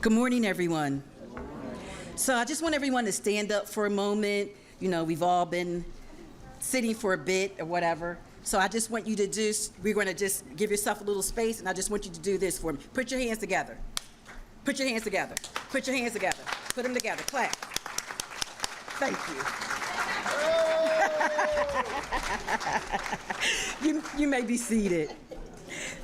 Good morning, everyone. So I just want everyone to stand up for a moment. You know, we've all been sitting for a bit or whatever. So I just want you to we're going to just give yourself a little space, and I just want you to do this for me. Put your hands together. Put your hands together. Put your hands together. Put them together. Clap. Thank you. You may be seated.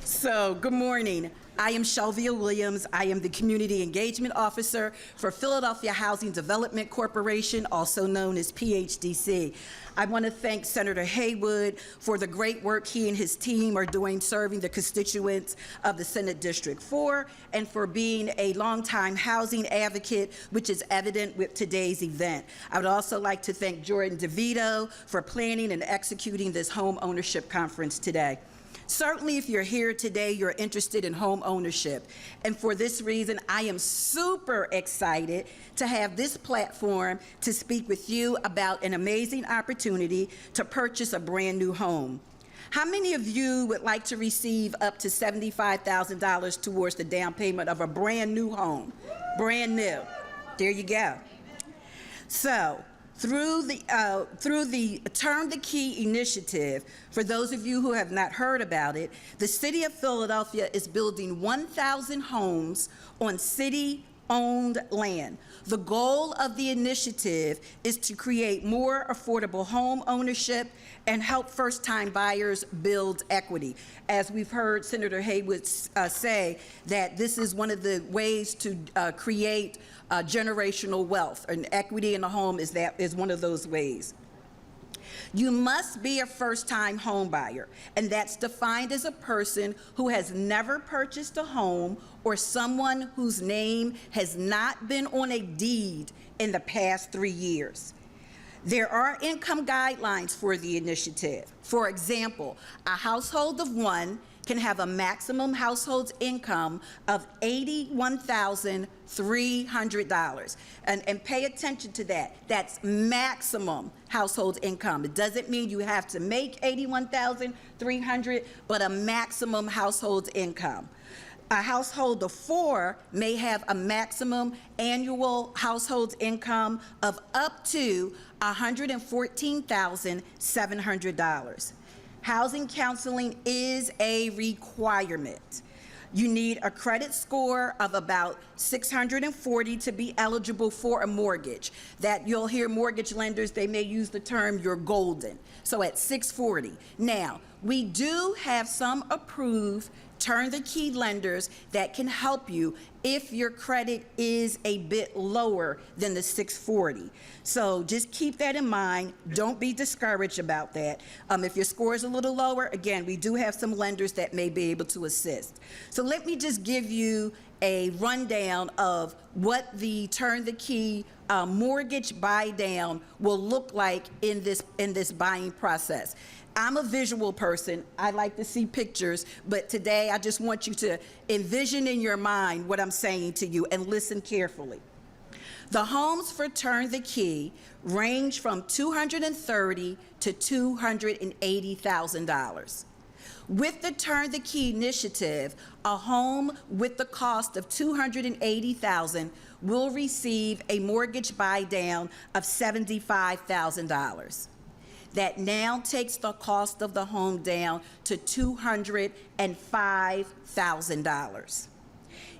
So, good morning. I am Shelvia Williams. I am the Community Engagement Officer for Philadelphia Housing Development Corporation, also known as PHDC. I want to thank Senator Haywood for the great work he and his team are doing serving the constituents of the Senate District 4 and for being a longtime housing advocate, which is evident with today's event. I would also like to thank Jordan DeVito for planning and executing this home ownership conference today. Certainly, if you're here today, you're interested in home ownership. And for this reason, I am super excited to have this platform to speak with you about an amazing opportunity to purchase a brand new home. How many of you would like to receive up to $75,000 towards the down payment of a brand new home? Brand new. There you go. So, through the Turn the Key initiative, for those of you who have not heard about it, the City of Philadelphia is building 1,000 homes on city-owned land. The goal of the initiative is to create more affordable home ownership and help first-time buyers build equity. As we've heard Senator Haywood say, that this is one of the ways to create generational wealth, and equity in a home is one of those ways. You must be a first-time home buyer, and that's defined as a person who has never purchased a home or someone whose name has not been on a deed in the past 3 years. There are income guidelines for the initiative. For example, a household of one can have a maximum household income of $81,300. And pay attention to that. That's maximum household income. It doesn't mean you have to make $81,300, but a maximum household income. A household of four may have a maximum annual household income of up to $114,700. Housing counseling is a requirement. You need a credit score of about 640 to be eligible for a mortgage. That you'll hear mortgage lenders, they may use the term you're golden. So at 640. Now, we do have some approved Turn the Key lenders that can help you if your credit is a bit lower than the 640. So just keep that in mind. Don't be discouraged about that. If your score is a little lower, again, we do have some lenders that may be able to assist. So let me just give you a rundown of what the Turn the Key mortgage buy down will look like in this buying process. I'm a visual person. I like to see pictures, but today I just want you to envision in your mind what I'm saying to you and listen carefully. The homes for Turn the Key range from $230,000 to $280,000. With the Turn the Key initiative, a home with the cost of $280,000 will receive a mortgage buy down of $75,000. That now takes the cost of the home down to $205,000.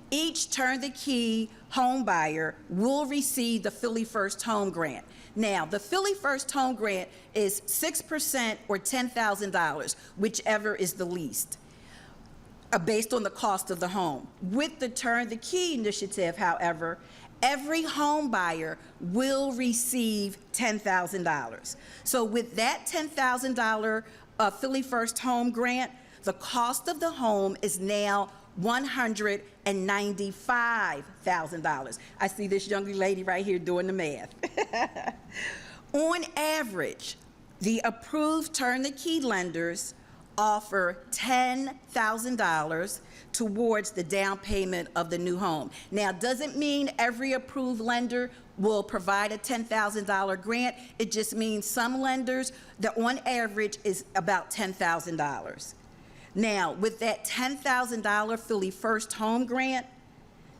Each Turn the Key home buyer will receive the Philly First Home Grant. Now, the Philly First Home Grant is 6% or $10,000, whichever is the least, based on the cost of the home. With the Turn the Key initiative, however, every home buyer will receive $10,000. So with that $10,000 Philly First Home Grant, the cost of the home is now $195,000. I see this young lady right here doing the math. On average, the approved Turn the Key lenders offer $10,000 towards the down payment of the new home. Now, doesn't mean every approved lender will provide a $10,000 grant. It just means some lenders, that on average is about $10,000. Now, with that $10,000 Philly First Home Grant,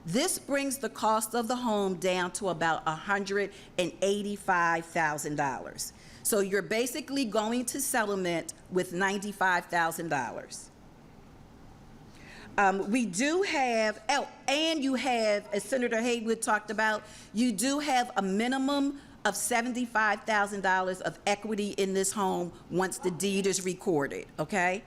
This brings the cost of the home down to about $185,000. So you're basically going to settlement with $95,000. We do have, and you have, as Senator Haywood talked about, you do have a minimum of $75,000 of equity in this home once the deed is recorded, okay?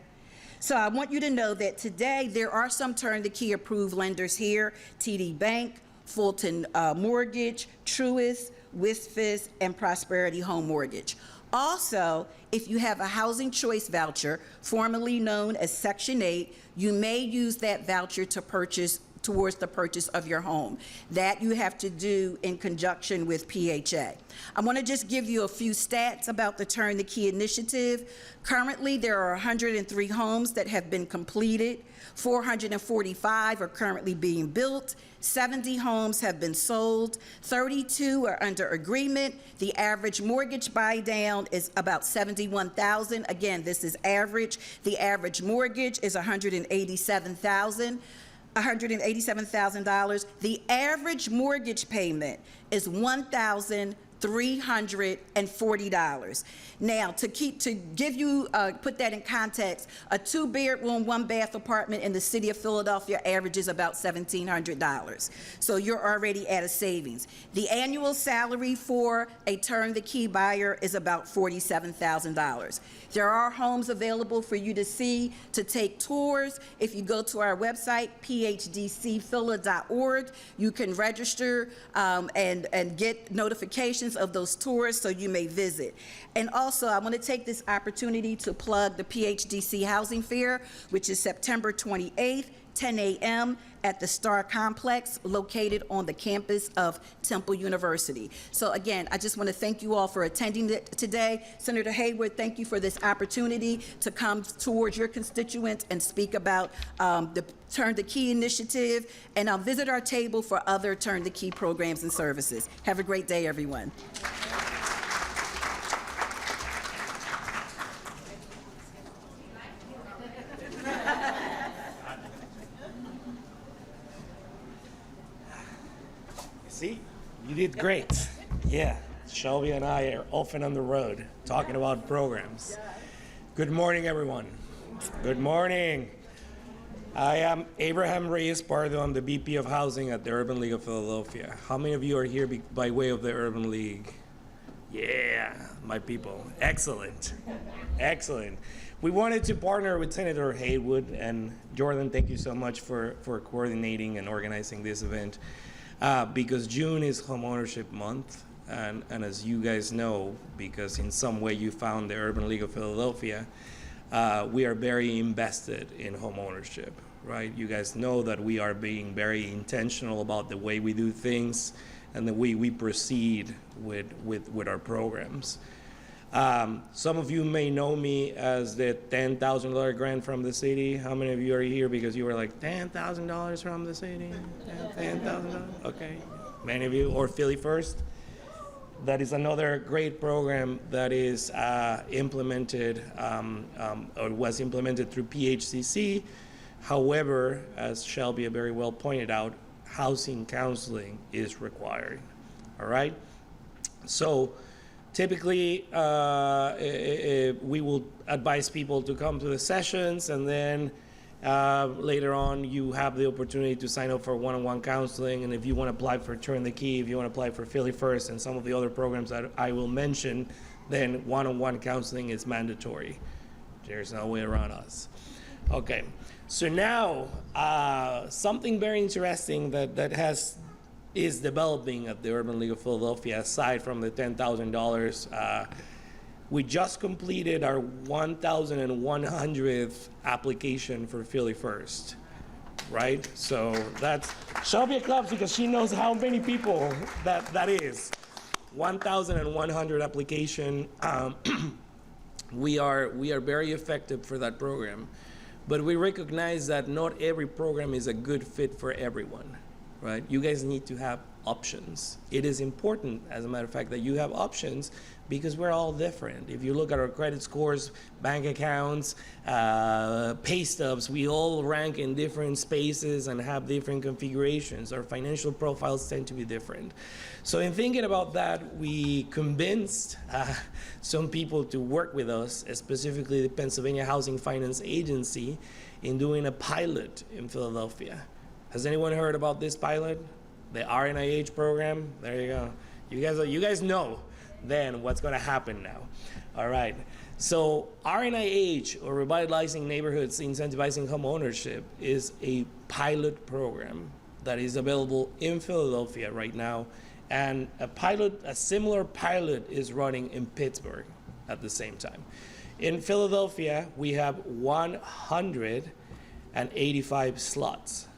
So I want you to know that today there are some turn-the-key approved lenders here: TD Bank, Fulton Mortgage, Truist, Wisfis, and Prosperity Home Mortgage. Also, if you have a housing choice voucher, formerly known as Section 8, you may use that voucher to purchase towards the purchase of your home. That you have to do in conjunction with PHA. I want to just give you a few stats about the Turn the Key initiative. Currently, there are 103 homes that have been completed. 445 are currently being built. 70 homes have been sold. 32 are under agreement. The average mortgage buy down is about $71,000. Again, this is average. The average mortgage is $187,000. The average mortgage payment is $1,340. Now, to give you, put that in context, a 2-bedroom, 1-bath apartment in the city of Philadelphia averages about $1,700. So you're already at a savings. The annual salary for a turn-the-key buyer is about $47,000. There are homes available for you to see, to take tours. If you go to our website, phdcphila.org, you can register and get notifications of those tours so you may visit. And also, I want to take this opportunity to plug the PHDC Housing Fair, which is September 28th, 10 a.m. at the Star Complex, located on the campus of Temple University. So again, I just want to thank you all for attending today. Senator Haywood, thank you for this opportunity to come towards your constituents and speak about the Turn the Key initiative, and visit our table for other Turn the Key programs and services. Have a great day, everyone. See, you did great. Yeah, Shelby and I are often on the road talking about programs. Good morning, everyone. Good morning. I am Abraham Reyes-Pardo. I'm the VP of Housing at the Urban League of Philadelphia. How many of you are here by way of the Urban League? Yeah, my people. Excellent. Excellent. We wanted to partner with Senator Haywood, and Jordan, thank you so much for coordinating and organizing this event. Because June is Homeownership Month, and as you guys know, because in some way you found the Urban League of Philadelphia, we are very invested in homeownership, right? You guys know that we are being very intentional about the way we do things and the way we proceed with our programs. Some of you may know me as the $10,000 grant from the city. How many of you are here because you were like, $10,000 from the city? $10,000? Okay. Many of you, or Philly First. That is another great program that is implemented, or was implemented through PHCC. However, as Shelby very well pointed out, housing counseling is required. All right? So, typically, we will advise people to come to the sessions, and then later on, you have the opportunity to sign up for one-on-one counseling. And if you want to apply for Turn the Key, if you want to apply for Philly First and some of the other programs that I will mention, then one-on-one counseling is mandatory. There's no way around us. Okay, so now something very interesting that is developing at the Urban League of Philadelphia, aside from the $10,000. We just completed our 1,100th application for Philly First, right? So that's Shelby claps because she knows how many people that is. 1,100 application. We are very effective for that program, but we recognize that not every program is a good fit for everyone, right? You guys need to have options. It is important, as a matter of fact, that you have options because we're all different. If you look at our credit scores, bank accounts, pay stubs, we all rank in different spaces and have different configurations. Our financial profiles tend to be different. So in thinking about that, we convinced some people to work with us, specifically the Pennsylvania Housing Finance Agency, in doing a pilot in Philadelphia. Has anyone heard about this pilot? The RNIH program? There you go. You guys know then what's going to happen now. All right. So RNIH, or Revitalizing Neighborhoods Incentivizing Home Ownership, is a pilot program that is available in Philadelphia right now. And a similar pilot is running in Pittsburgh at the same time. In Philadelphia, we have 185 slots.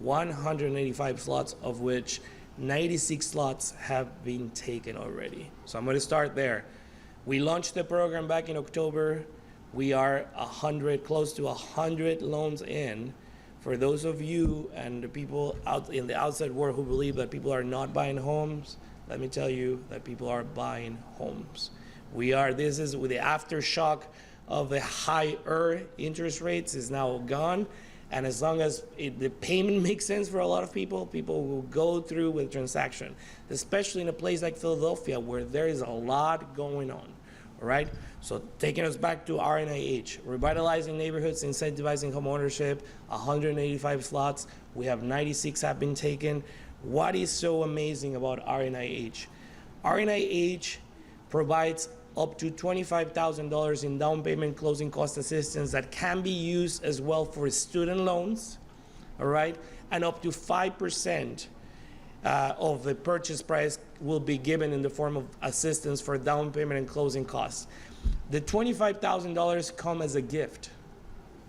185 slots, of which 96 slots have been taken already. So I'm going to start there. We launched the program back in October. We are close to 100 loans in. For those of you and the people out in the outside world who believe that people are not buying homes, let me tell you that people are buying homes. This is with the aftershock of the higher interest rates is now gone. And as long as the payment makes sense for a lot of people, people will go through with transaction, especially in a place like Philadelphia where there is a lot going on, all right? So taking us back to RNIH, Revitalizing Neighborhoods, Incentivizing Homeownership, 185 slots. We have 96 have been taken. What is so amazing about RNIH? RNIH provides up to $25,000 in down payment closing cost assistance that can be used as well for student loans, all right? And up to 5% of the purchase price will be given in the form of assistance for down payment and closing costs. The $25,000 come as a gift.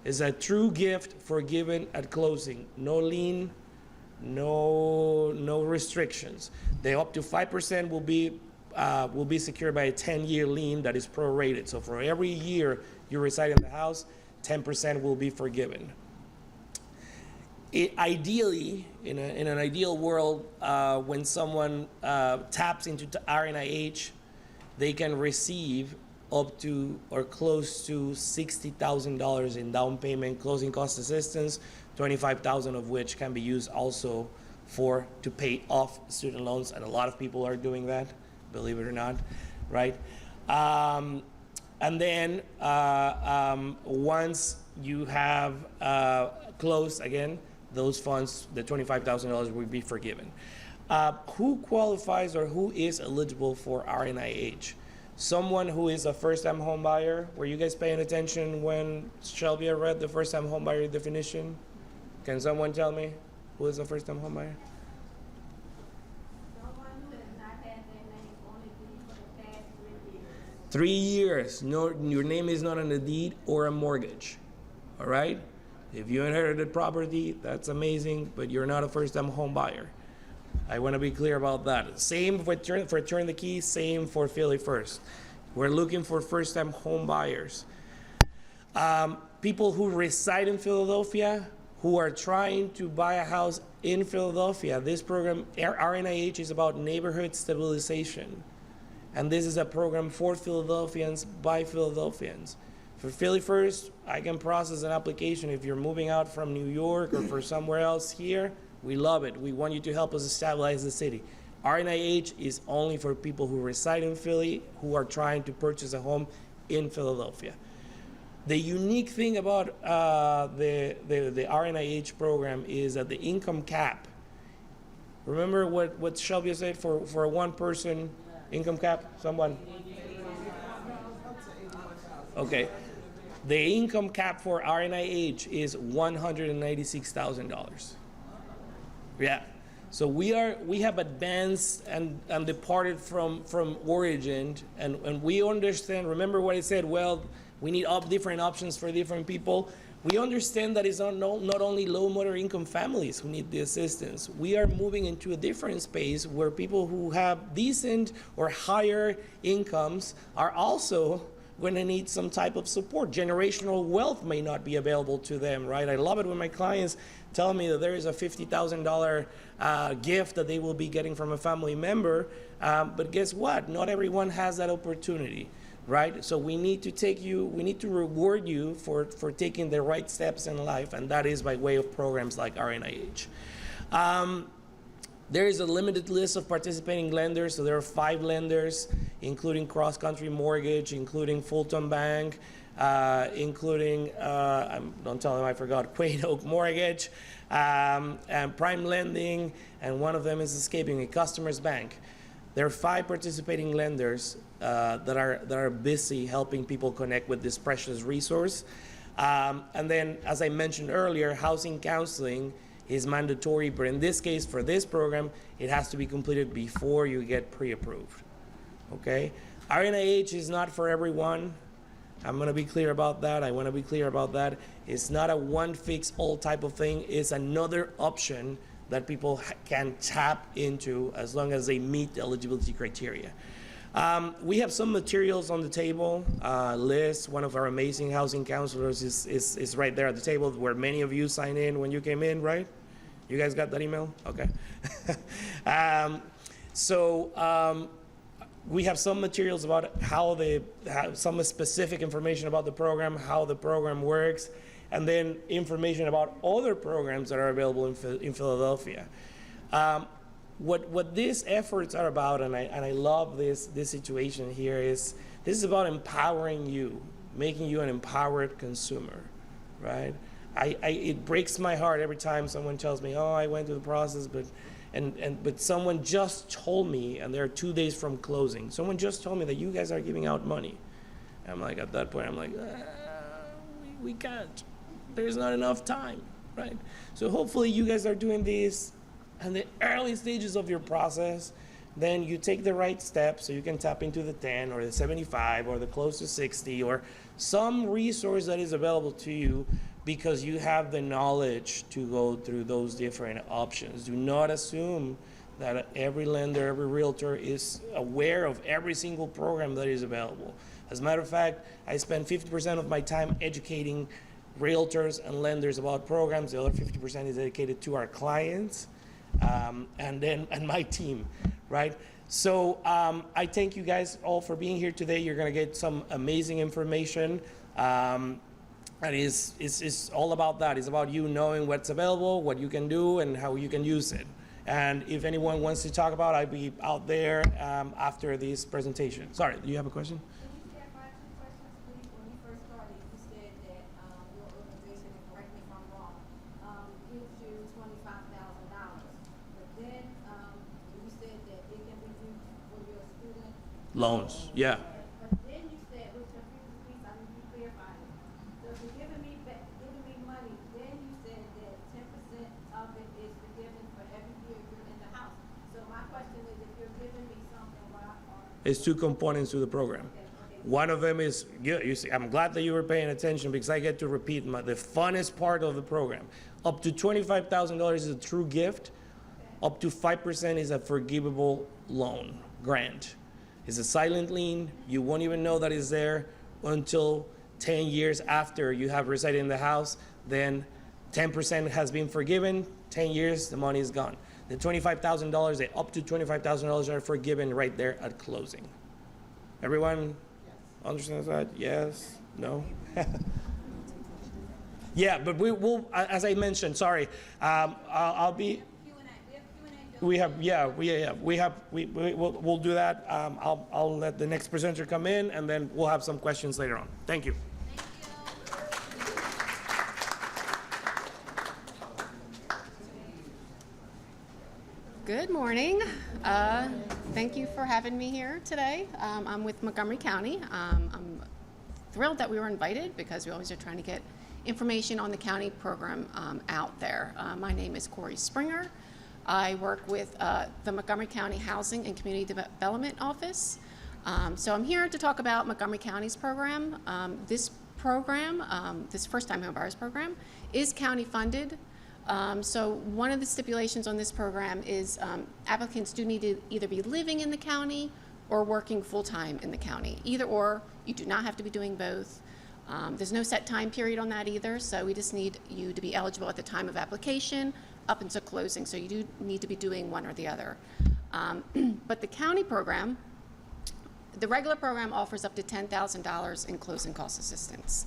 It's a true gift for giving at closing. No lien, no restrictions. The up to 5% will be secured by a 10-year lien that is prorated. So for every year you reside in the house, 10% will be forgiven. Ideally, in an ideal world, when someone taps into RNIH, they can receive up to or close to $60,000 in down payment, closing cost assistance, $25,000 of which can be used also to pay off student loans, and a lot of people are doing that, believe it or not, right? And then once you have closed, again, those funds, the $25,000 will be forgiven. Who qualifies or who is eligible for RNIH? Someone who is a first-time home buyer. Were you guys paying attention when Shelby read the first-time home buyer definition? Can someone tell me who is a first-time home buyer? Someone who has not had their name on a deed for the past 3 years. 3 years. No, your name is not on a deed or a mortgage. All right? If you inherited property, that's amazing, but you're not a first-time home buyer. I want to be clear about that. Same for Turn the Key, same for Philly First. We're looking for first-time home buyers. People who reside in Philadelphia, who are trying to buy a house in Philadelphia. This program, RNIH, is about neighborhood stabilization. And this is a program for Philadelphians by Philadelphians. For Philly First, I can process an application if you're moving out from New York or for somewhere else here. We love it. We want you to help us stabilize the city. RNIH is only for people who reside in Philly, who are trying to purchase a home in Philadelphia. The unique thing about the RNIH program is that the income cap, remember what Shelby said for a one-person income cap? Someone? Okay. The income cap for RNIH is $196,000. Yeah. So we have advanced and departed from origin, and we understand. Remember what I said? Well, we need different options for different people. We understand that it's not only low moderate income families who need the assistance. We are moving into a different space where people who have decent or higher incomes are also going to need some type of support. Generational wealth may not be available to them, right? I love it when my clients tell me that there is a $50,000 gift that they will be getting from a family member, but guess what? Not everyone has that opportunity, right? So we need to reward you for taking the right steps in life, and that is by way of programs like RNIH. There is a limited list of participating lenders, so there are 5 lenders, including cross-country mortgage, including Fulton Bank, including, don't tell them I forgot, Quaid Oak Mortgage, and Prime Lending, and one of them is escaping me, Customers Bank. There are 5 participating lenders that are busy helping people connect with this precious resource. And then, as I mentioned earlier, housing counseling is mandatory, but in this case, for this program, it has to be completed before you get pre-approved, okay? RNIH is not for everyone. I'm gonna be clear about that. I wanna be clear about that. It's not a one-fix-all type of thing. It's another option that people can tap into as long as they meet the eligibility criteria. We have some materials on the table. Liz, one of our amazing housing counselors, is right there at the table where many of you signed in when you came in, right? You guys got that email? Okay. We have some materials about some specific information about the program, how the program works, and then information about other programs that are available in Philadelphia. What these efforts are about, and I love this situation here, is this is about empowering you, making you an empowered consumer, right? It breaks my heart every time someone tells me, oh, I went through the process, but someone just told me, and they're 2 days from closing, someone just told me that you guys are giving out money. I'm like, at that point, I'm like, we can't. There's not enough time, right? So hopefully you guys are doing this in the early stages of your process. Then you take the right steps so you can tap into the 10 or the 75 or the close to 60 or some resource that is available to you because you have the knowledge to go through those different options. Do not assume that every lender, every realtor is aware of every single program that is available. As a matter of fact, I spend 50% of my time educating realtors and lenders about programs. The other 50% is dedicated to our clients and my team, right? So I thank you guys all for being here today. You're gonna get some amazing information. And it's all about that. It's about you knowing what's available, what you can do, and how you can use it. And if anyone wants to talk about it, I'll be out there after this presentation. Sorry, do you have a question? Can you clarify 2 questions, please? When you first started, you said that your organization, and correct me if I'm wrong, gives you $25,000. But then you said that it can be used for your student Loans, yeah. But then you said, which confused me, so I need you to clarify it. So if you're giving me money, then you said that 10% of it is forgiven for every year you're in the house. So my question is, if you're giving me something, why are... It's 2 components to the program. One of them is, you see, I'm glad that you were paying attention because I get to repeat the funnest part of the program. Up to $25,000 is a true gift. Up to 5% is a forgivable loan, grant. It's a silent lien. You won't even know that it's there until 10 years after you have resided in the house. Then 10% has been forgiven. 10 years, the money is gone. The $25,000, the up to $25,000 are forgiven right there at closing. Everyone understands that? Yes? No? Yeah, but we'll, as I mentioned, sorry, I'll be. We'll do that. I'll let the next presenter come in, and then we'll have some questions later on. Thank you. Good morning. Thank you for having me here today. I'm with Montgomery County. I'm thrilled that we were invited because we always are trying to get information on the county program out there. My name is Corey Springer. I work with the Montgomery County Housing and Community Development Office. So I'm here to talk about Montgomery County's program. This program, this first-time homebuyers program, is county funded. So one of the stipulations on this program is applicants do need to either be living in the county or working full-time in the county. Either or, you do not have to be doing both. There's no set time period on that either, so we just need you to be eligible at the time of application up until closing, so you do need to be doing one or the other. But the county program, the regular program offers up to $10,000 in closing cost assistance.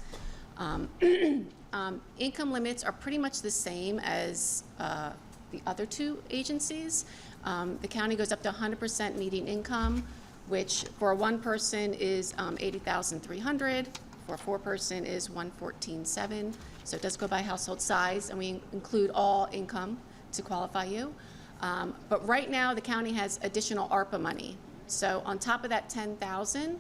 Income limits are pretty much the same as the other two agencies. The county goes up to 100% median income, which for one person is $80,300, for a four-person is $114,700. So it does go by household size, and we include all income to qualify you. But right now, the county has additional ARPA money. So on top of that $10,000,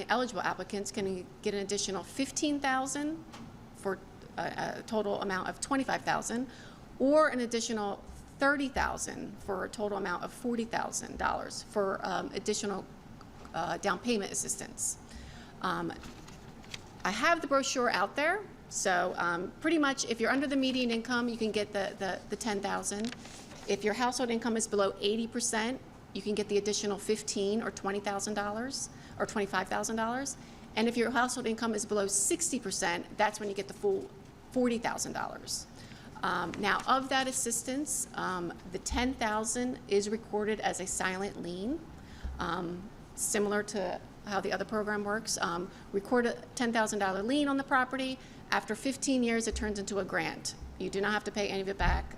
eligible applicants can get an additional $15,000 for a total amount of $25,000, or an additional $30,000 for a total amount of $40,000 for additional down payment assistance. I have the brochure out there, so pretty much if you're under the median income, you can get the $10,000. If your household income is below 80%, you can get the additional $15,000 or $20,000 or $25,000. And if your household income is below 60%, that's when you get the full $40,000. Now, of that assistance, the $10,000 is recorded as a silent lien, similar to how the other program works. Record a $10,000 lien on the property. After 15 years, it turns into a grant. You do not have to pay any of it back.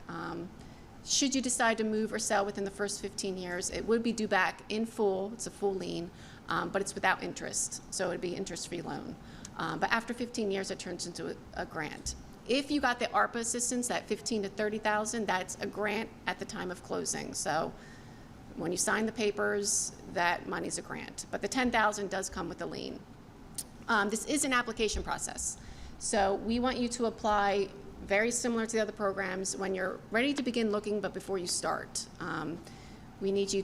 Should you decide to move or sell within the first 15 years, it would be due back in full. It's a full lien, but it's without interest, so it would be interest-free loan. But after 15 years, it turns into a grant. If you got the ARPA assistance, that $15,000 to $30,000, that's a grant at the time of closing. So when you sign the papers, that money's a grant. But the $10,000 does come with a lien. This is an application process. So we want you to apply very similar to the other programs when you're ready to begin looking, but before you start. We need you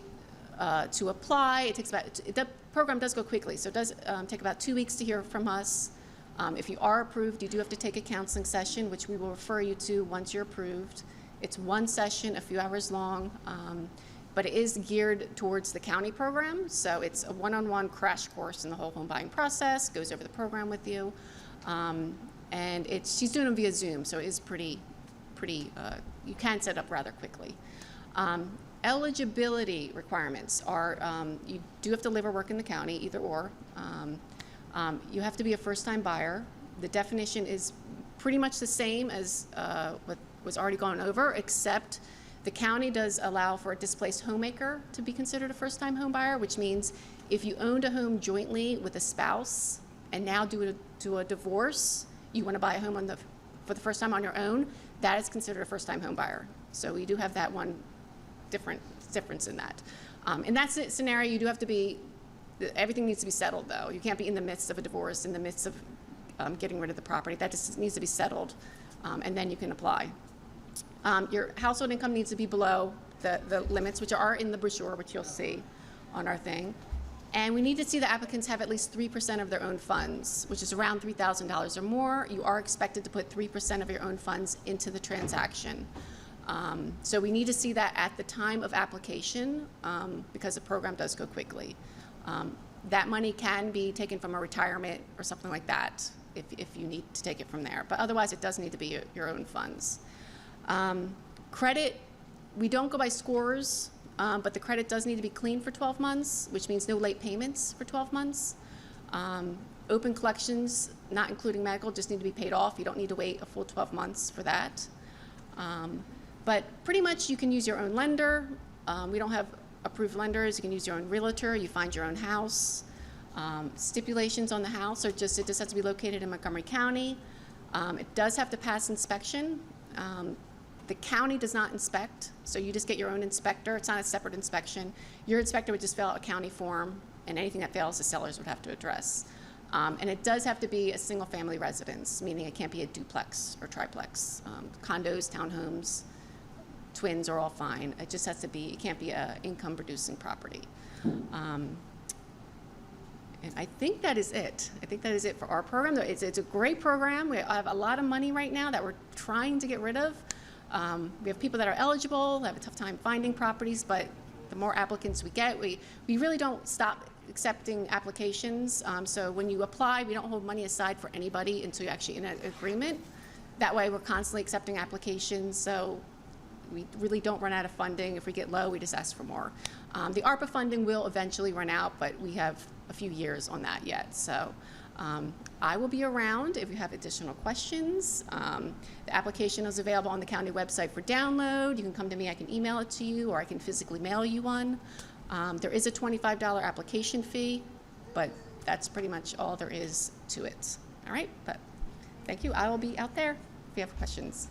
to apply. It takes the program does go quickly, so it does take about 2 weeks to hear from us. If you are approved, you do have to take a counseling session, which we will refer you to once you're approved. It's one session, a few hours long, but it is geared towards the county program, so it's a one-on-one crash course in the whole home buying process, goes over the program with you. And she's doing them via Zoom, so it is pretty, you can set up rather quickly. Eligibility requirements are, you do have to live or work in the county, either or. You have to be a first-time buyer. The definition is pretty much the same as what was already gone over, except the county does allow for a displaced homemaker to be considered a first-time home buyer, which means if you owned a home jointly with a spouse and now do a divorce, you want to buy a home for the first time on your own, that is considered a first-time home buyer. So we do have that one difference in that. In that scenario, you do have to be, everything needs to be settled though. You can't be in the midst of a divorce, in the midst of getting rid of the property. That just needs to be settled, and then you can apply. Your household income needs to be below the limits, which are in the brochure, which you'll see on our thing. And we need to see the applicants have at least 3% of their own funds, which is around $3,000 or more. You are expected to put 3% of your own funds into the transaction. So we need to see that at the time of application, because the program does go quickly. That money can be taken from a retirement or something like that if you need to take it from there. But otherwise, it does need to be your own funds. Credit, we don't go by scores, but the credit does need to be clean for 12 months, which means no late payments for 12 months. Open collections, not including medical, just need to be paid off. You don't need to wait a full 12 months for that. But pretty much you can use your own lender. We don't have approved lenders. You can use your own realtor. You find your own house. Stipulations on the house are it just has to be located in Montgomery County. It does have to pass inspection. The county does not inspect, so you just get your own inspector. It's not a separate inspection. Your inspector would just fill out a county form, and anything that fails, the sellers would have to address. And it does have to be a single-family residence, meaning it can't be a duplex or triplex. Condos, townhomes, twins are all fine. It just has to be, it can't be an income-producing property. And I think that is it. I think that is it for our program. It's a great program. We have a lot of money right now that we're trying to get rid of. We have people that are eligible, have a tough time finding properties, but the more applicants we get, we really don't stop accepting applications. So when you apply, we don't hold money aside for anybody until you're actually in an agreement. That way, we're constantly accepting applications, so we really don't run out of funding. If we get low, we just ask for more. The ARPA funding will eventually run out, but we have a few years on that yet. So I will be around if you have additional questions. The application is available on the county website for download. You can come to me, I can email it to you, or I can physically mail you one. There is a $25 application fee, but that's pretty much all there is to it. All right, but thank you. I will be out there if you have questions.